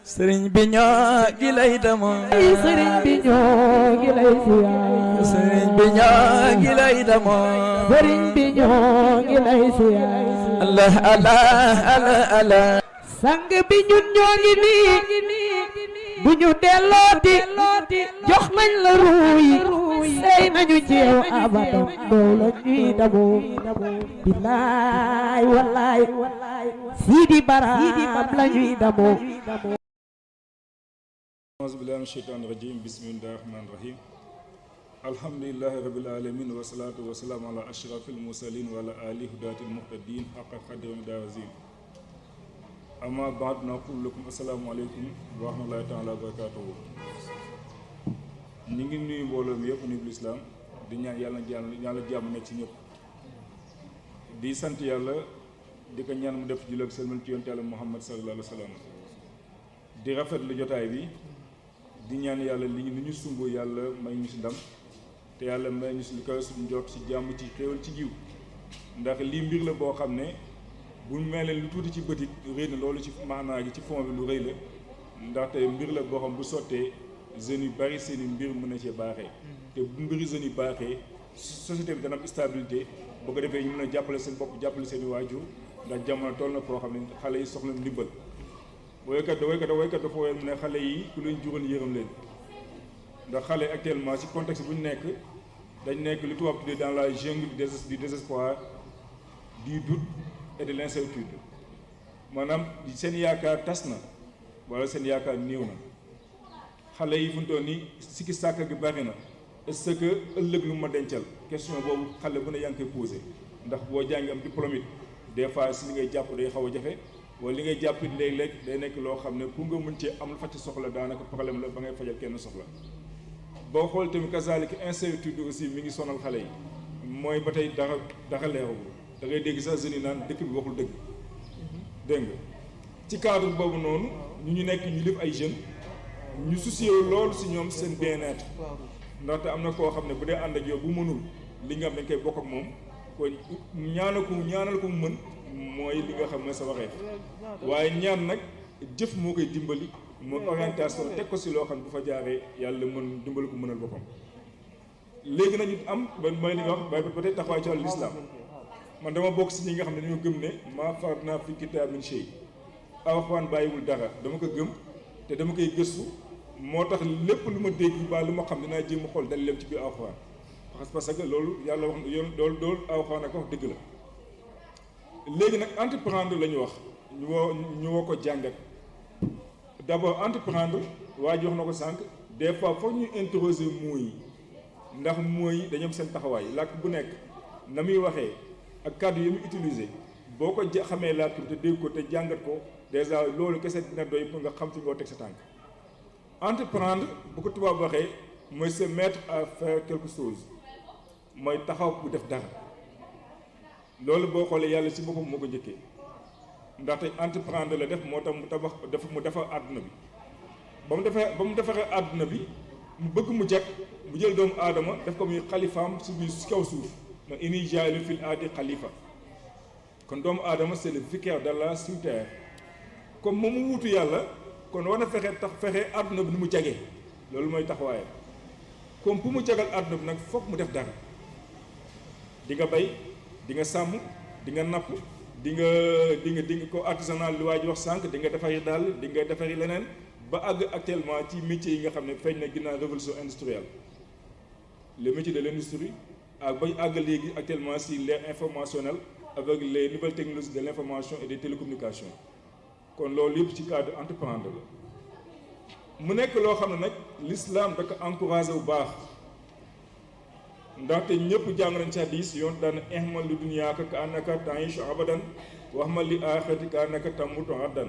sëriñ bi ñoo gi lay demoo sëriñ bi ñoo ngi lay siyaar sëriñ bi ñoo gi lay demoo sëriñ bi ñoo ngi lay siyaar Allah Allah Allah Allah sang bi ñun ñoo ngi nii bu ñu dellooti jox nañ la ruuy sey nañu ci yow abadan doo la ñuy damoo billaay wallaay Sidi Baraam la ñuy damoo auzu billahi mina sheytaani rajim bismillahi rahmaani rahim alhamdulillahi rabbil alamin wasalaatu wasalaamu ala ashrafil mursalin wa ala alihi hudatil muhtadin haqqa qadri wa miqdaarihi azim amma baad naqulu lakum assalaamu aleykum wa rahmatullahi taala wa barakatuhu ñi ngi nuyu mbooloo mi yëpp nuyu lislaam di ñaan yàlla jàmm nekk ci ñëpp di sant yàlla di ko ñaan mu def julli ak sëlmal ci yonent yàlla Muhammad sallallahu alayhi wa sallam di rafetlu jotaay bi di ñaan yàlla li ñu sumb yàlla may ñu si ndam te yàlla may ñu si lu kawe suñu njort ci jàmm ci xéewal ci jiw ndax lii mbir la boo xam ne bu mel lu tuuti ci bëtit rëy na loolu ci maanaa gi ci fond bi lu rëy la ndaxte mbir la boo xam bu sottee jeunes yu bari seen i mbir mën na cee baaxee te bu mbiri jeunes yi baaxee société bi dana am stabilité boo ko defee ñu mën a jàppale seen bopp jàppale seen i waajur ndax jamono toll na foo xam ne xale yi soxla ndimbal woykat dafa woyoon mu ne xale yi ku leen juróon yërëm leen ndax xale actuellement ci contexte bu ñu nekk dañ nekk lu tubaab tuddee dans la jungle du désespoir du doute et de l'incertitude maanaam seen yaakaar tas na wala seen yaakaar néew na xale yi fu mu toll nii sikki sàkk gi bari na est-ce que ëllëg lu ma dencal question boobu xale bu ne yaa ngi koy posé ndax boo jàngi am diplôme it des fois si li ngay jàpp day xaw a jafe wala li ngay jàpp it léeg-léeg day nekk loo xam ne pour nga mën cee am lu faj soxla daanaka problème la ba ngay fajal kenn soxla boo xool tamit kazaalika incertitude aussi mi ngi sonal xale yi mooy ba tey dara leeragul da ngay dégg sax jeunes yi naan dëkk bi waxul dëgg dégg nga ci cadre boobu noonu ñu nekk ñu lépp ay jeunes ñu soucié loolu si ñoom seen bien-être ndaxte am na koo xam ne bu dee ànd ak yow bu mënul li nga xam dañ koy bokk ak moom kon ñaanal ko mu mën mooy li nga xam ne sa waxeef waaye ñaan nag jëf moo koy dimbali mooy orientation teg ko si loo xam ne bu fa jaaree yàlla mën dimbali ko mënal boppam léegi nañu am ba mooy li nga wax ba tey taxawaay ci wàllu lislaam man dama bokk si ñi nga xam ne dañoo gëm ne maa farratnaa fi kitaab min shay alxuraan bàyyiwul dara dama ko gëm te dama koy gëstu moo tax lépp lu ma dégg ba lu ma xam dinaa jéem a xool dal lépp ci biir alxuraan parce que loolu yàlla wax loolu alxuraan ak wax dëgg la léegi nag entreprendre la ñu wax ñu woo ko jàngat d'abord entreprendre waa ji wax na ko sànq des fois foog ñu interroger mooy ndax mooy dañu am seen taxawaay làkk bu nekk na muy waxee ak kàddu yi muy utiliser boo ko xamee làkk bi te dégg ko te jàngat ko déjà loolu kese dina doy pour nga xam fi nga teg sa tànk entreprendre bu ko tubaab waxee mooy se mettre à faire quelque chose mooy taxaw bu def dara loolu boo xoolee yàlla ci boppam moo ko njëkkee ndaxte entreprendre la def moo tax mu defar àdduna bi ba mu defaree àdduna bi mu bëgg mu jag mu jël doomu aadama def ko muy xalifaam ci biir ci kaw suuf ma inni jaa'ilun fil ardi xalifa kon doomu aadama c'est le vicaire d'Allah sur terre comme moom mu wuutu yàlla kon war na fexe àdduna bi ni mu jagee loolu mooy taxawaayam comme pour mu jagal àdduna bi nag foog mu def dara di nga bay di nga sàmm di nga napp di nga ko artisanal li waa ji wax sànq di nga defari daal di nga defari leneen ba àgg actuellement ci métiers yi nga xam ne feeñ na ginnaaw révolution industrielle le métier de l'industrie ak bañ àgg léegi actuellement si l'ère informationnelle avec les nouvelles technologies de l'information et des télécommunications kon loolu yëpp ci cadre entreprendre la mu nekk loo xam ne nag l'islam da ko encouragé bu baax ndaxte ñëpp jàng nañ ci hadis yoon daan ihmal li dunyaaka ka annaka ta'ishu abadan wa ihmal li aaxirati ka annaka tamutu addan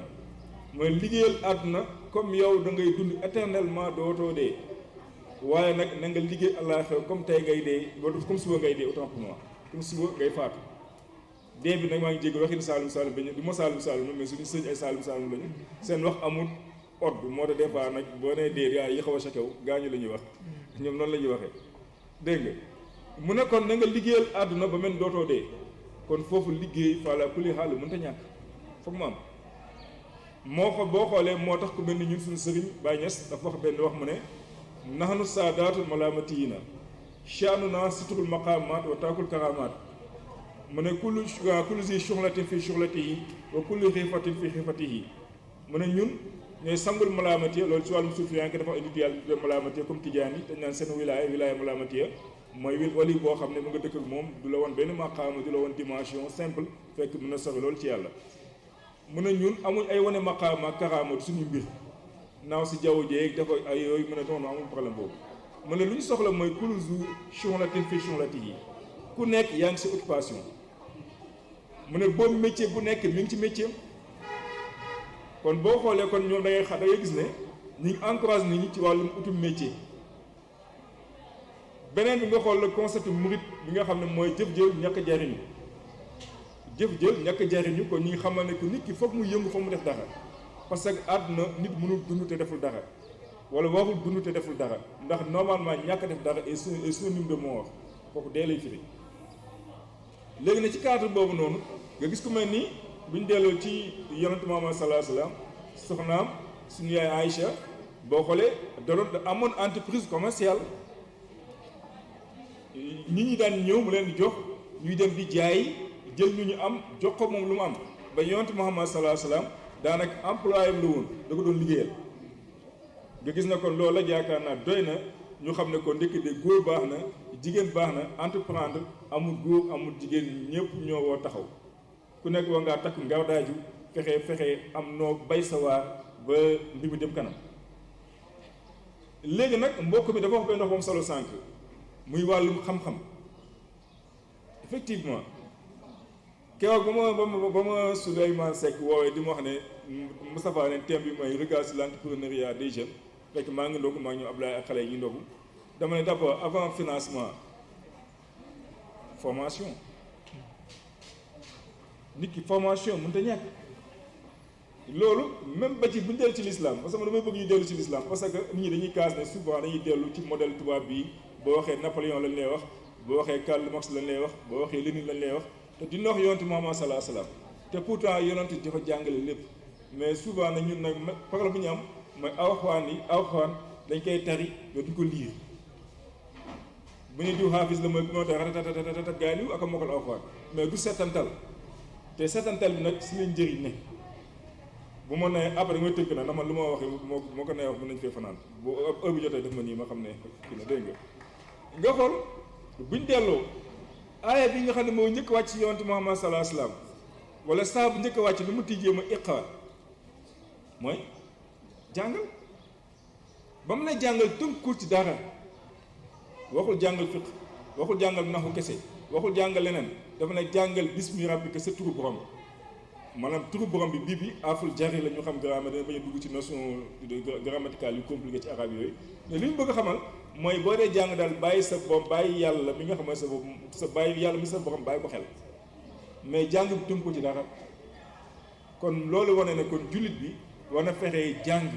mooy liggéeyal àdduna comme yow da ngay dund éternellement dootoo dee waaye nag na nga liggéey àllaaxira comme tey ngay dee comme suba ngay dee autant pour moi comme suba ngay faatu dee bi nag maa ngi jégg waxin Saalum Saalum ba ñu du ma Saalum Saalum mais suñu sëñ ay Saalum Saalum lañu seen wax amul ordre moo tax des fois nag boo nee dee yaa yi xaw a sa kaw gaañu la ñuy wax ñoom noonu la ñuy waxee dégg nga mu ne kon na nga liggéeyal àdduna ba mel dootoo dee kon foofu liggéey fala kuli xaal mënta ñàkk foog mu am moo ko boo xoolee moo tax ku mel ni ñun suñu sëriñ Baye Niass dafa wax benn wax mu ne nahnu saadaatul malaamatiina sha'nunaa sitrul maqaamaat wa taakul karaamaat mu ne kullu zi shughlatin fi shughlatihi wa kullu xiifatin fi xiifatihi mu ne ñun ñooy sangul malaamatiya loolu ci wàllum suuf yaa ngi dafa indi yàlla malaamatiya comme Tijaan yi dañ naan seen wilaaya malaamatiya mooy wali boo xam ne mu nga dëkk ak moom du la woon benn maqaama du la woon dimension simple fekk mën na sori loolu ci yàlla mu ne ñun amuñ ay wane maqaama ak karaama suñu mbir naaw si jaww jeeg dafa ay yooyu mu ne noonu amul problème boobu mu ne lu ñu soxla mooy kullu zu shughlatin fi shughlatihi ku nekk yaa ngi si occupation mu ne boobu métier bu nekk mi ngi ci métier kon boo xoolee kon ñoom da ngay gis ne ñu ngi encourage nit ñi ci wàllum utum métier beneen bi nga xool le concept murit bi nga xam ne mooy jëf-jël ñàkk jariñu jëf-jël ñàkk jariñu kon ñi ngi xamal ne que nit ki foog mu yëngu foog mu def dara parce que àdduna nit mënul dund te deful dara wala warul dund te deful dara ndax normalement ñàkk def dara est synonyme de mort kooku dee lay firi léegi ne ci cadre boobu noonu nga gis ku mel ni buñ delloo ci yonent Muhammad sallallahu alayhi wasallam soxnaam suñu yaay Aïcha boo xoolee da amoon entreprise commerciale nit ñi daan ñëw mu leen di jox ñuy dem di jaay jël ñu am jox ko moom lu mu am ba yonent Muhammad sallallahu alayhi wasallam daanaka employé am la woon da ko doon liggéeyal nga gis na kon loolu la yaakaar naa doy na ñu xam ne ko ndekk de góor baax na jigéen baax na entreprendre amul góor amul jigéen ñëpp ñoo woo taxaw ku nekk waa ngaa takk nga daaju fexe am noo bay sa waar ba mbir mi dem kanam léegi nag mbokk mi dafa wax benn wax moom solo sànq muy wàllum xam-xam effectivement keroog ba ma Souleymane Seck woowee di ma wax ne Moustapha ne thème bi mooy regard sur l'entrepreneuriat des jeunes fekk maa ngi ndogu maa ngi ñëw Ablaye ak xale yi ñu ndogu dama ne d'abord avant financement formation nit ki formation mënut a ñàkk loolu même ba ci bu ñu dellu ci l'islam parce que damay bëgg ñu dellu ci l'islam parce que nit ñi dañuy kaas ne souvent dañuy dellu ci modèle tubaab bii boo waxee Napoléon lañ lay wax boo waxee Karl Marx lañ lay wax boo waxee Lénine lañ lay wax te dina wax yonent Muhammad sallallahu alayhi wasallam te pourtant yonent dafa jàngale lépp mais souvent nag ñun nag problème bu ñu am mooy alxuraan dañ koy tari mais duñ ko liir bu ñu diw xaafis la mooy moo tax ratatatat gaa yi ak a mokkal alxuraan mais du setantal te setantal bi nag si lañ njëriñ ne bu ma nee après mooy tënk na ndax man lu ma waxee moo ko nee wax mën nañu fee fanaan bu heure bi jotee def ma nii ma xam ne kii la dégg nga xool buñ delloo aaya bi nga xam ne moo njëkk wàcc ci yonent Muhammad sallallahu alayhi wasallam wala saa bu njëkk wàcc lu mu tijjee ma iqra mooy jàngal ba mu lay jàngal tënkul ci dara waxul jàngal fiqh waxul jàngal naxu kese waxul jàngal leneen dafa ne jàngal bismi rabbika sa turu borom maanaam turu borom bi bii bi aful jari la ñu xam grammaire dana bañ a dugg ci notion grammaticale yu compliqué ci arabe yooyu mais li ñu bëgg a xamal mooy boo dee jàng daal bàyyi sa borom bàyyi yàlla mi nga xam ne sa bopp sa bàyyi yàlla mi sa borom bàyyi ko xel mais jàng bi tënk ko ci dara kon loolu wane ne kon jullit bi war na fexee jàng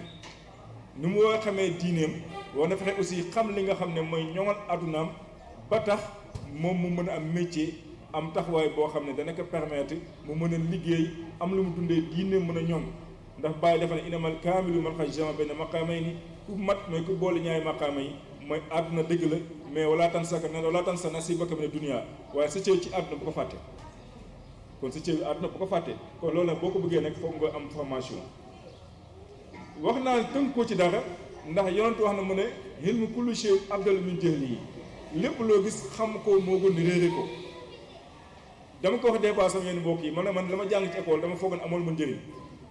ni mu war a xamee diineem war na fexe aussi xam li nga xam ne mooy ñoŋal addunaam ba tax moom mu mën a am métier am taxawaay boo xam ne dana ko permettre mu mën a liggéey am lu mu dundee diine mën a ñoŋ ndax bàyyi dafa ne inamal kaamilu man xaj jama benn maqaamay ni ku mat mooy ku boole ñaari maqaama yi mooy àdduna dëgg la mais wala tan sa nasiibaka mina dunya waaye sa cëw ci àdduna bu ko fàtte kon sa cëw àdduna bu ko fàtte kon loolu nag boo ko bëggee nag foog nga am formation wax naa tënk ko ci dara ndax yonent wax na mu ne ilmu kulli shay afdalu min jahlihi lépp loo gis xam ko moo gën réere ko dama ko wax des fois sama yenn mbokk yi man dama jàng ci école dama foogoon amoon ma njëriñ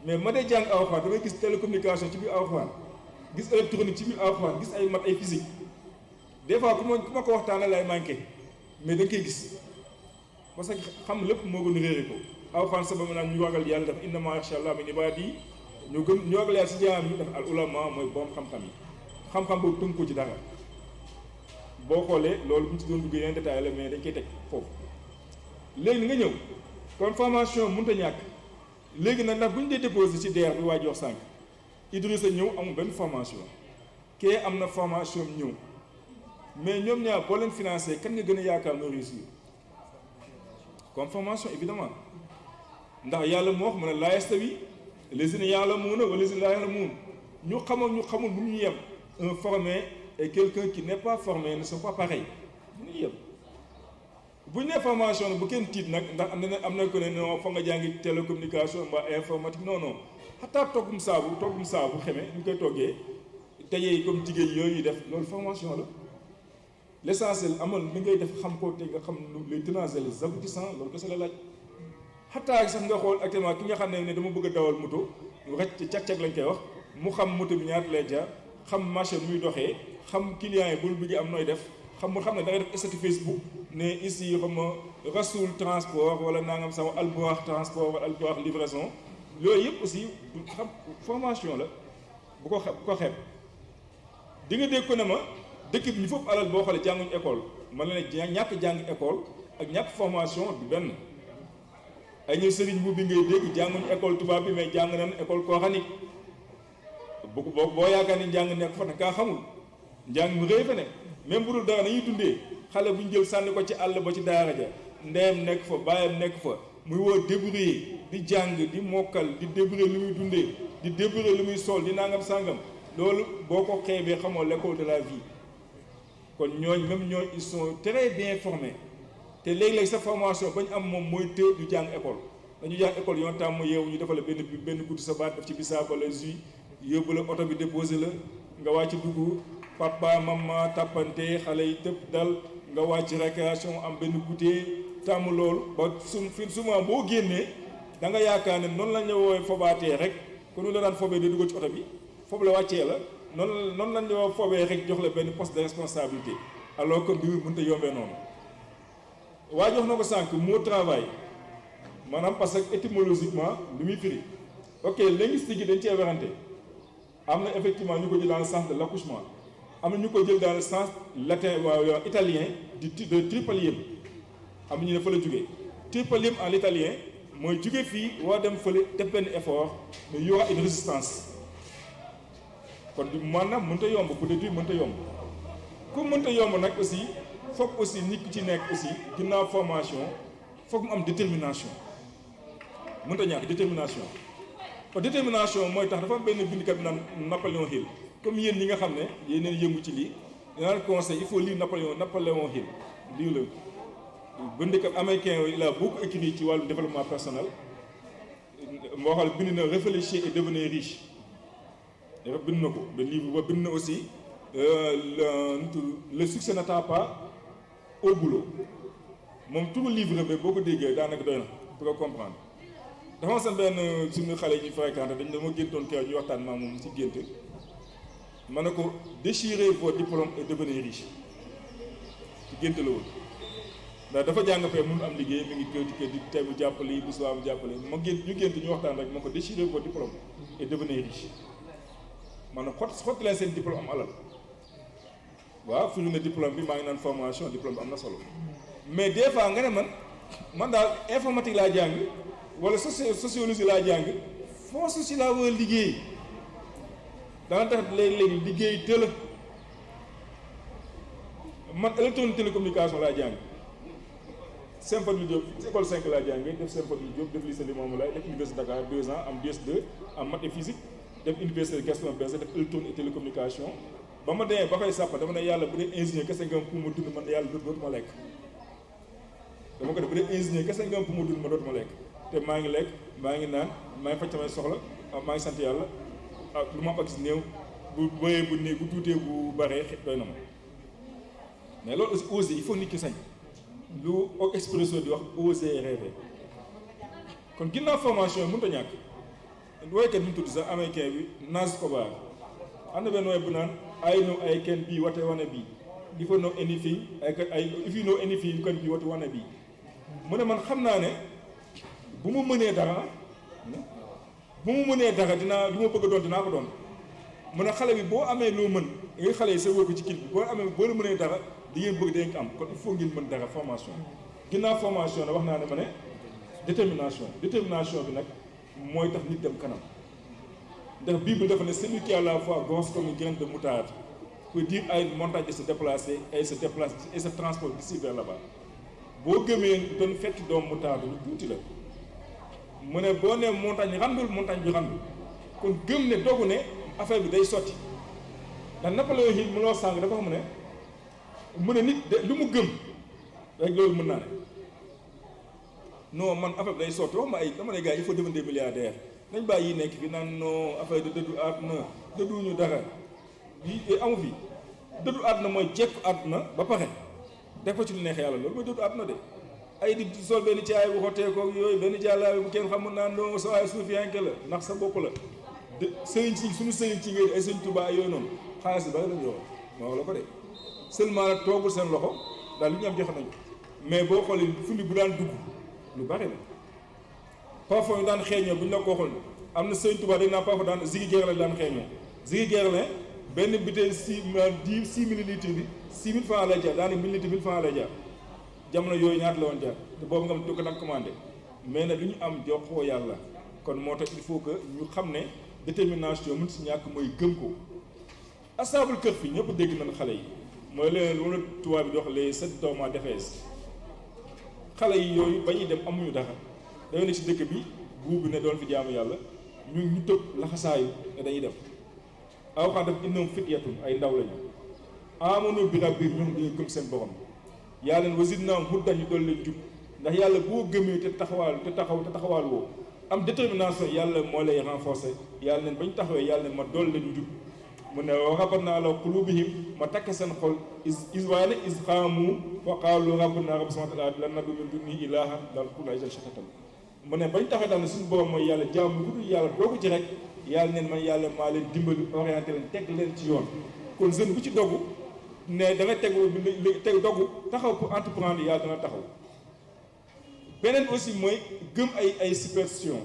mais ma dee jàng alxuraan damay gis télécommunication ci biir alxuraan gis électronique ci biir alxuraan gis ay mat ay physique des fois ku ma ko waxtaanee lay manqué mais da nga koy gis parce que xam lépp moo gën réere ko alxuraan sa ba ma naan ñu ragal yàlla dafa innamaa yaxshaa Allaaha min ibaadihi ñu ragal yàlla si jaam yi dafa al ulama mooy borom xam-xam yi xam-xam boobu tënk ko ci dara boo xoolee loolu bu ñu ci doon dugg yeneen détail la mais dañ koy teg foofu léegi nga ñëw kon formation mënut a ñàkk léegi nag ndax bu ñu dee déposé ci DER bi waa ji wax sànq Idrissa ñëw amul benn formation kee am na formation ñëw mais ñoom ñaar boo leen financé kan nga gën a yaakaar noo réussir comme formation évidemment ndax yàlla moo wax mu ne laa yastawi lazina ya'lamuuna wa lazina laa ya'lamuun ñu xamul bu ñu yem. Un formé et quelqu'un qui n'est pas formé ne sont pas pareils bu ñu yem bu ñu nee formation bu kenn tiit nag ndax am na ko ne non foog nga jàngi télécommunication mbaa informatique non xataa toggum saabu xeme ñu koy toggee teyee comme jigéen yooyu def loolu formation la l'essentiel amal li ngay def xam ko te nga xam les tenants et les aboutissants loolu kese la laaj xataa sax nga xool actuellement ki nga xam ne dama bëgg a dawal moto rek ci cag-cag lañ koy wax mu xam moto bi ñaata lay jaar xam marché muy doxee xam client yi bul bëgg am nooy def mu xam ne da ngay def statut Facebook ne ici xam nga Rasoul transport wala nangam sama Albourakh transport wala Albourakh livraison yooyu yëpp aussi xam formation la bu ko xeeb di nga dégg ko ne ma dëkk bi ñu foofu alal boo xoolee jànguñu école man la ne ñàkk jàng école ak ñàkk formation du benn ay ñëw sëriñ bu bi ngay dégg jànguñu école tubaab bi mais jàng nañ école coranique boo yaakaar ni njàng nekk fa nag kaa xamul njàng mu rëy fa ne même bu dul dara nañuy dundee xale bu ñu jël sànni ko ci àll ba ci daara ja ndeyam nekk fa baayam nekk fa muy woo débrouiller di jàng di mokkal di débrouiller lu muy dundee di débrouiller lu muy sol di nangam sàngam loolu boo ko xeebee xamoo l'école de la vie kon ñooñ même ñooñ ils sont très bien formés te léeg-léeg sa formation ba ñu am moom mooy të du jàng école dañu jàng école yoon tàmm yeewu ñu defal la benn guddi sa baat def ci bisaab wala jus yóbbu la oto bi déposé la nga wàcc dugg papa maman tàppante xale yi tëb dal nga wàcc récréation am benn goûter tàmm loolu ba souvent boo génnee da nga yaakaar ne noonu la ñu woowee fobaatee rek ku nu la daan fobee di dugg ci oto bi foofu la wàccee la noonu la ñu woo fobee rek jox la benn poste de responsabilité alors que mbir mi mënut a yombee noonu. waa jox na ko sànq mot travail maanaam parce que étymologiquement lu muy firi ok linguistique yi dañ cee werante am na effectivement ñu ko jël dans le sens de l'accouchement am na ñu ko jël dans le sens latin waaw italien de tripalium am na ñu ne fa la jógee tripalium en italien mooy jóge fii waa dem fële def benn effort mais y aura une résistance kon du maanaam mënta yomb pour déduire mënta yomb comme mënta yomb nag aussi foog aussi nit ki ci nekk aussi ginnaaw formation foog mu am détermination mënta ñàkk détermination détermination mooy tax dafa am benn bindkat bi naan Napoléon Hill comme yéen ñi nga xam ne yéen yëngu ci lii dinaa conseil il faut lire Napoléon Hill lii la bindkat américain il a beaucoup écrit ci wàllu développement personnel moo xam bind na réfléchir et devenir riche dafa bind na ko ba livre ba bind na aussi le succès n'attend pas au boulot moom tout livre bi boo ko déggee daanaka doy na pour nga comprendre dafa am benn suñu xale yi ñu fréquenté dañ dama géntoon keroog ñu waxtaan maa moom ci gént ma ne ko déchirez vos diplômes et devenez riche ci gént la woon ndax dafa jàng fee mënu am liggéey mi ngi kër ci kër di tey bu jàppale bu subaa bu jàppale ma gént ñu gént ñu waxtaan rek ma ko déchirez vos diplômes et devenez riche maanaam xott leen seen diplôme am alal waaw fi ñu ne diplôme bi maa ngi naan formation diplôme bi am na solo mais des fois nga ne man daal informatique laa jàng wala sociologie laa jàng fond social laa war a liggéey dana tax léegi liggéey tëla man électronique télécommunication laa jàng Symphonie Diop école 5 laa jàng def Symphonie Diop def lycée Limamoulaye def université Dakar 2 ans am DS2 am maths et physique def université Gaston Berger def électronique et télécommunication ba ma demee ba koy sàppa dama ne yàlla bu dee ingénieur kese nga pour ma dund man yàlla dootuma lekk dama ko def bu dee ingénieur kese nga pour ma dund ma dootuma lekk te maa ngi lekk maa ngi naan maa ngi faj samay soxla maa ngi sant yàlla lu ma am gis néew bu bëyee bu néew bu tuutee bu baree doy na ma mais loolu aussi oser il faut nit ki sañ lu expresso di wax oser rêver kon ginnaaw formation mënut a ñàkk woykat bi ñu tudd sax américain bi Nas Kobar am na benn woy bu naan I know I can be what I wanna be if you know anything if you know anything you can be what you wanna be mu ne man xam naa ne bu mu mënee dara dinaa lu ma bëgg a doon dinaa ko doon mu ne xale bi boo amee loo mën ngay xale yi sa wër ko ci kil bi boo la mënee dara di ngeen bëgg dangeen ko am kon il faut ngeen mën dara formation ginnaaw formation nag wax naa ne ma ne détermination bi nag mooy tax nit dem kanam ndax Bible dafa ne celui qui a la foi grosse comme une graine de moutarde peut dire à une montagne de se déplacer et se déplace et se transporte d'ici vers là-bas boo gëmee doon fekk doom moutarde lu tuuti la mu ne boo nee montagne bi randul kon gëm ne dogu ne affaire bi day sotti ndax Napoléon Hill mu loo sàng dafa xam mu ne nit de lu mu gëm rek loolu mën naa ne non man affaire bi day sotti wax ma ay dama ne gars il faut devenir milliardaire nañ bàyyi yi nekk fi naan non affaire de dëddu àdduna dëdduñu dara yi amu fi dëddu àdduna mooy jekku àdduna ba pare def ko ci lu neex yàlla loolu mooy dëddu àdduna de ay di sol benn caay bu xotee ko yooyu benn jàllaabe bu kenn xamul naan non sa waay suufiyanke la ndax sa bopp la de sëriñ si suñu sëriñ ci ngay ay sëriñ Tuubaa yooyu noonu xaalis bi bari lañu yor moo wax la ko de seulement nag toogul seen loxo daal li ñu am joxe nañu mais boo xoolee fundi bu daan dugg lu bari la parfois ñu daan xeeñoo bu ñu la ko waxoon am na sëriñ Tuubaa dañ naa parfois daan Ziggy Guerlain daan xeeñoo Ziggy Guerlain benn butéel 6 millilitres bi 6 000 francs lay jar daanaka millilitre 1000 francs lay jar jamono yooyu ñaata la woon jar te boobu nga xam ne ko daan commandé mais nag lu ñu am joxoo yàlla kon moo tax il faut que ñu xam ne détermination mun si ñàkk mooy gëm ko asaabul kër fi ñëpp dégg nañ xale yi mooy leen loolu tubaab bi di wax les 7 dormants d'Éphèse xale yi yooyu ba ñuy dem amuñu dara dañoo ne ci dëkk bi buur bi ne doon fi jaamu yàlla ñu tëb laxasaayu ne dañuy dem aw xam def innahum fityatun ay ndaw lañu aamanu bi rabbihim ñoom dañuy gëm seen borom yàlla leen wazidnaahum hudan ñu doon leen jub ndax yàlla boo gëmee te taxawaal woo am détermination yàlla moo lay renforcer yàlla neen bañ taxawee yàlla ne ma dool leen jub mu ne wa rabatnaa ala quluubihim ma takk seen xol is waaye ne is qaamu fa qaalu rabbunaa rabbu samaawaati wal ardi lan nad'uwa min duunihi ilaahan laqad qulnaa izan shatatan mu ne bañ taxawee daal ne suñu borom mooy yàlla jaamu lu dul yàlla doogu ci rek yàlla neen man yàlla maa leen dimbali orienté leen teg leen ci yoon kon jeune bu ci dogu ne da nga teg dogu taxaw pour entreprendre yàlla dana taxaw beneen aussi mooy gëm ay superstition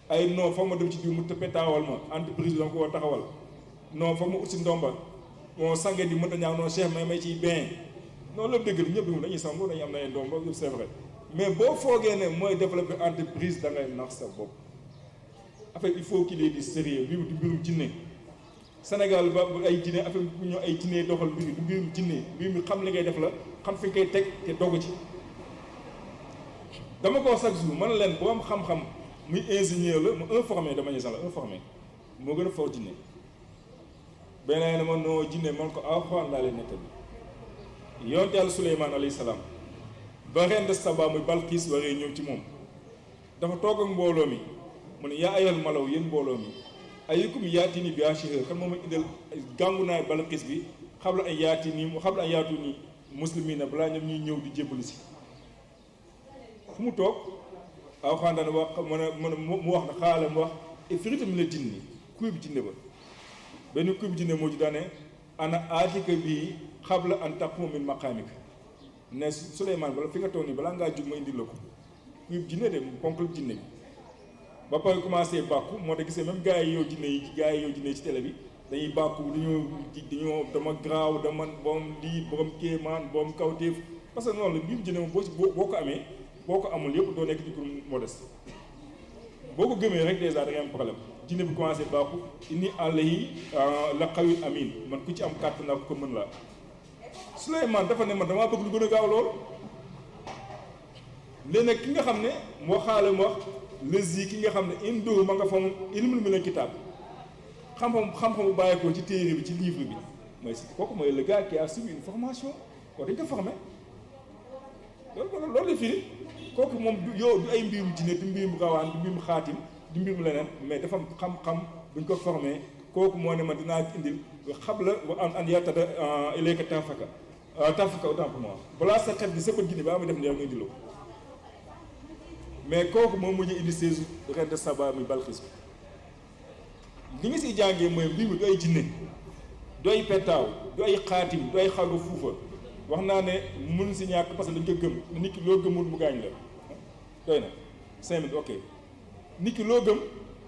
ay non foog ma dem ci diw mu tëppetaawal ma entreprise bi dama ko war taxawal non foog ma ut si ndomba moo sange di mënta ñaaw non cheikh may ciy bien noonu la dëgg ñëpp bi dañuy sango dañuy am na ay ndomba yëpp c'est vrai mais boo foogee ne mooy développer entreprise da ngay nax sa bopp affaire il faut qu'il ait du sérieux bii du mbirum jinne Sénégal ba ay jinne affaire bu ñëw ay jinne doxal mbir mi du mbirum jinne mbir mi xam li ngay def la xam fi nga koy teg te dogu ci dama ko wax chaque jour man leen boo am xam-xam muy ingénieur la mu informé dama ñu sax la informé moo gën a fort jinne beneen ne ma noo jinne man ko Alxuraan laa leen nettali yonent Yàlla Suleymaan alayhi salaam ba reine de Saba muy Balqiis waree ñëw ci moom dafa toog ak mbooloo mi mu ne yaa ayyuhal malaw yéen mbooloo mi ayyukum yaatini bi ashihr kan moom a indal gàngu naay Balqiis bi xabla ay yaatu nii muslimiina balaa ñoom ñuy ñëw di jébbalu si fu mu toog Alxuraan dana wax mu wax na xaala mu wax ifriitu mina jinni kuy bi jinne ba benn kuy bi jinne moo ci daane ana aatika bii xabla an taquma min maqaamika ne Souleymane bala fi nga toog nii balaa ngaa jug ma indil la ko kuy bi jinne de ponkal jinne bi ba pare commencé bàkku moo tax gisee même gars yi yow jinne yi ci télé bi dañuy bàkku dañoo dama graaw dama borom lii borom kéemaan borom kawtéef parce que noonu la mbirum jinne moom boo ko amee boo ko amul yëpp doo nekk ci kur modeste boo ko gëmee rek dèjà da ngay am problème jinne bi commencé bàkku inni alayhi la qawiyun amin man ku ci am kàtt naa ko mën laa Souleymane dafa ne man damaa bëgg lu gën a gaaw loolu léegi nag ki nga xam ne moo xaale mu wax lësi ki nga xam ne indoo ma nga fa moom ilmul mina kitaab xam-xam bu bàyyeekoo ci téere bi ci livre bi mooy si kooku mooy le gars qui a suivi une formation koo dañ ko formé loolu la firi kooku moom du ay mbirum jinne du mbirum rawaan du mbirum xaatim du mbirum leneen mais dafa xam-xam buñ ko formé kooku moo ne ma dinaa indil xabla wa an yartada ilayka tarfaka autant pour moi balaa sa xef gi sa bët gi ni ba ma def ne yow nga indiloo mais kooku moom mujj indi séesu reine de Saba muy Balqiis li nga siy jàngee mooy mbir mi du ay jinne du ay petaaw du ay xaatim du ay xalu fuufa wax naa ne mun si ñàkk parce que dañ ko gëm nit ki loo gëmul mu gaañ la doy na 5 minutes ok nit ki loo gëm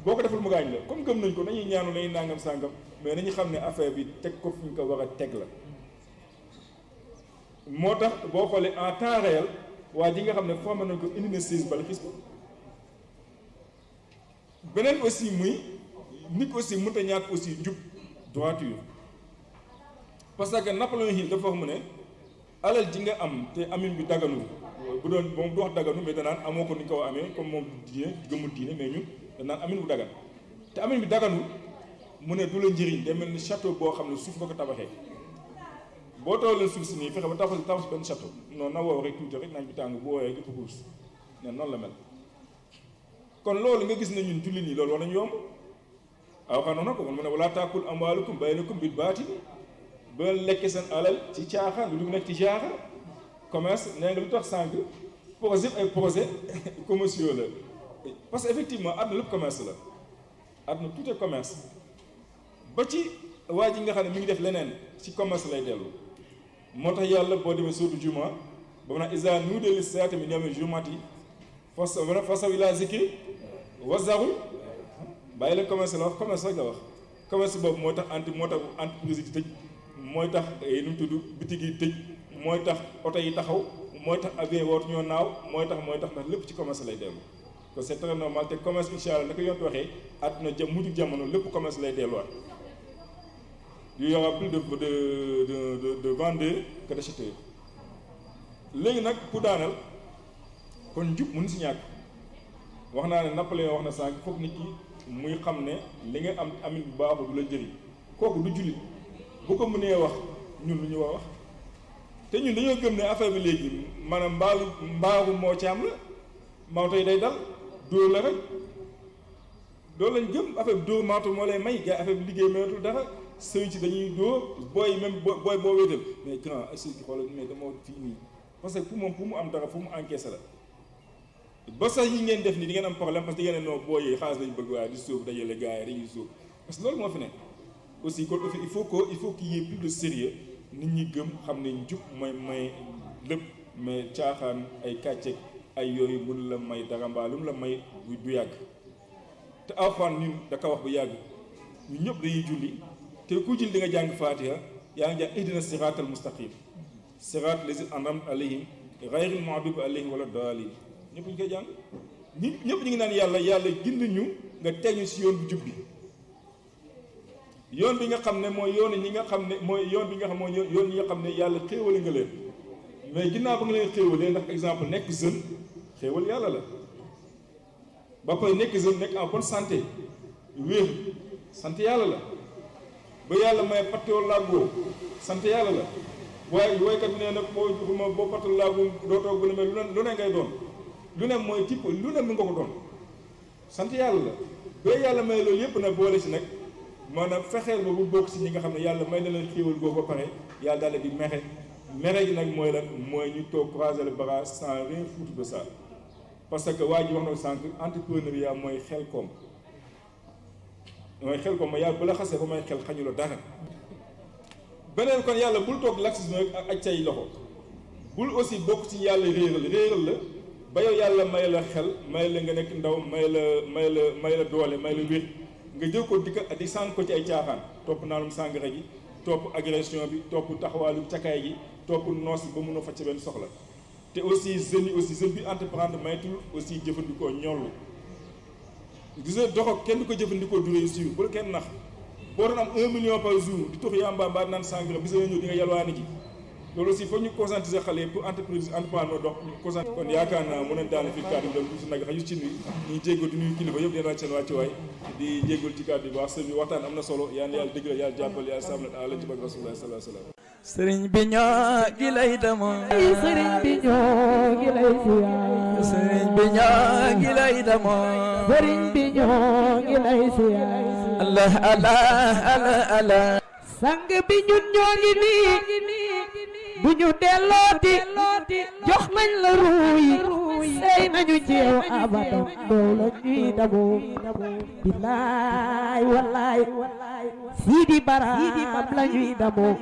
boo ko deful mu gaañ la comme gëm nañ ko dañuy ñaanu dañuy nangam sàngam mais nañu xam ne affaire bi teg ko fi ñu ko war a teg la moo tax boo xoolee en temps réel waa ji nga xam ne formé nañ ko indi na séesu Balqiis ko beneen aussi muy nit aussi mënut a ñàkk aussi njub droiture parce que Napoléon Hill dafa wax mu ne alal ji nga am te amin bi daganul bu doon moom du wax daganu mais danaan amoo ko ni ko amee comme moom diine gëmul diine mais ñun danaan amin bu dagan te amin bi daganul mu ne du la njëriñ day mel ni château boo xam ne suuf nga ko tabaxee boo toolee suuf si nii fexe ba tabax si benn château non na woow rek tuuti rek nañ bi tàng bu woowee gëpp xuus ne noonu la mel kon loolu nga gis ne ñun julli nii loolu war nañu yomb aw xam na ko kon mu ne wala taakul amwaalukum baynakum bil baatil ba lekk seen alal ci caaxaan lu nekk ci caaxaan commerce nee nga lu tax sànq projet ay projet commerciaux la parce que effectivement àdduna lépp commerce la àdduna tout est commerce ba ci waa ji nga xam ne mi ngi def leneen ci commerce lay dellu moo tax yàlla boo demee sóotu juma ba mu naan isa nuudiya lis-salaati min yawmil jumu'ati fasaw ilaa zikri wa zarul bàyyi leen commerce la wax commerce rek la wax commerce boobu moo tax entreprise yi tëj mooy tax nu mu tudd bitig yi tëj mooy tax oto yi taxaw mooy tax avion wootu ñoo naaw mooy tax ndax lépp ci commerce lay dellu kon c'est très normal te commerce incha allah naka yontu waxee àdduna mujj jamono lépp commerce lay delluwaat il y aura plus de vendeurs que d'acheteurs léegi nag pour daanal kon njub mënu si ñàkk wax naa ne Napoléon wax na sànq foog nit ki muy xam ne li nga am amin bu baaxul du la jëriñ kooku du jullit bu ko mënee wax ñun lu ñu wax te ñun dañoo gëm ne affaire bi léegi maanaam mbaaru moo ci am la maato yi day dal dóor la rek loolu lañ gëm affaire bi dóor maato moo lay may gars affaire bi liggéey mayatul dara sëñ ci dañuy dóor booy même booy boo wéetal mais grand est-ce que xoolal mais dama fii nii parce que pour mu am dara fu mu encaissé la ba sax yi ngeen def nii di ngeen am problème parce que di ngeen ne non booy yi xaalis lañu bëgg waaye di sóob dajale gars yi dañuy sóob parce que loolu moo fi nekk aussi kon il faut qu'il y ait plus de sérieux nit ñi gëm xam ne njub mooy may lépp mais caaxaan ay kàcceeg ay yooyu mënu la may dara mbaa lu mu la may du yàgg te Alxuraan ñun da ko wax bu yàgg ñun ñëpp dañuy julli te ku julli di nga jàng Faatiha yaa ngi jàng ihdina siraatal mustaqim siraatal laziina an'amta alayhim ghayril maghduubi alayhim wala daalliin ñëpp ñu koy jàng ñëpp ñu ngi naan yàlla gind ñu nga teg ñu si yoon bu jub bi yoon bi nga xam ne mooy yoon ñi nga xam ne mooy yoon bi nga xam mooy yoon ñi nga xam ne yàlla xéewale nga leen mais ginnaaw ba nga leen xéewalee ndax exemple nekk jeune xéewal yàlla la ba pare nekk jeune nekk en bonne santé wér sant yàlla la ba yàlla may pattoo làggoo sant yàlla la waaye woykat bi nee na boo pattoo làggoo dootoo bu ne mais lu ne ngay doon lu ne mooy type lu ne mu nga ko doon sant yàlla la ba yàlla may loolu yëpp nag boole si nag maanaam fexeel ba bu bokk si ñi nga xam ne yàlla may na leen xéewal boobu ba pare yàlla daal di mere gi nag mooy lan mooy ñu toog croiser le bras sans rien foutre de ça parce que waa ji wax na sànq entrepreneuriat mooy xel koom ma yàlla bu la xasee ba may xel xañu la dara beneen kon yàlla bul toog laxisme ak aj say loxo bul aussi bokk ci yàlla réeral la ba yow yàlla may la xel may la nga nekk ndaw may la doole may la wér nga jël ko di sànq ko ci ay caaxaan topp naalum sàngara gi topp agression bi topp taxawaalu cakaay gi topp noos bi ba mun a faj benn soxla te aussi jeunes yi aussi jeune bi entreprendre maytul aussi jëfandikoo ñollu gis nga doxo kenn du ko jëfandikoo du réussir bu la kenn nax boo doon am 1 million par jour di tux yamba mbaa naan sàngara bisa nga ñëw di nga yalwaani ji loolu aussi foog ñu conscientiser xale pour entreprendre dox conscientiser kon yaakaar naa mën a daal fii kàddu bi dem du si nag xaju ci ñuy jéggul di nuyu kilifa yëpp dina seen wàcci waay di jéggul ci kàddu bi wax sëñ bi waxtaan am na solo yàlla dëgg la yàlla jàppal yàlla sàmm na ala ci bëgg rasulullah sallallahu alayhi wasallam sëriñ bi ñoo ngi lay demoo sëriñ bi ñoo ngi lay siyaar sëriñ bi ñoo ngi lay demoo sëriñ bi ñoo ngi lay siyaar Allah Allah Allah Allah sang bi ñun ñoo ngi nii bu ñu dellooti jox nañ la ruuy sey nañu ci yow abadan doo la ñuy damoo billaay wallaay Sidi Baraam la ñuy damoo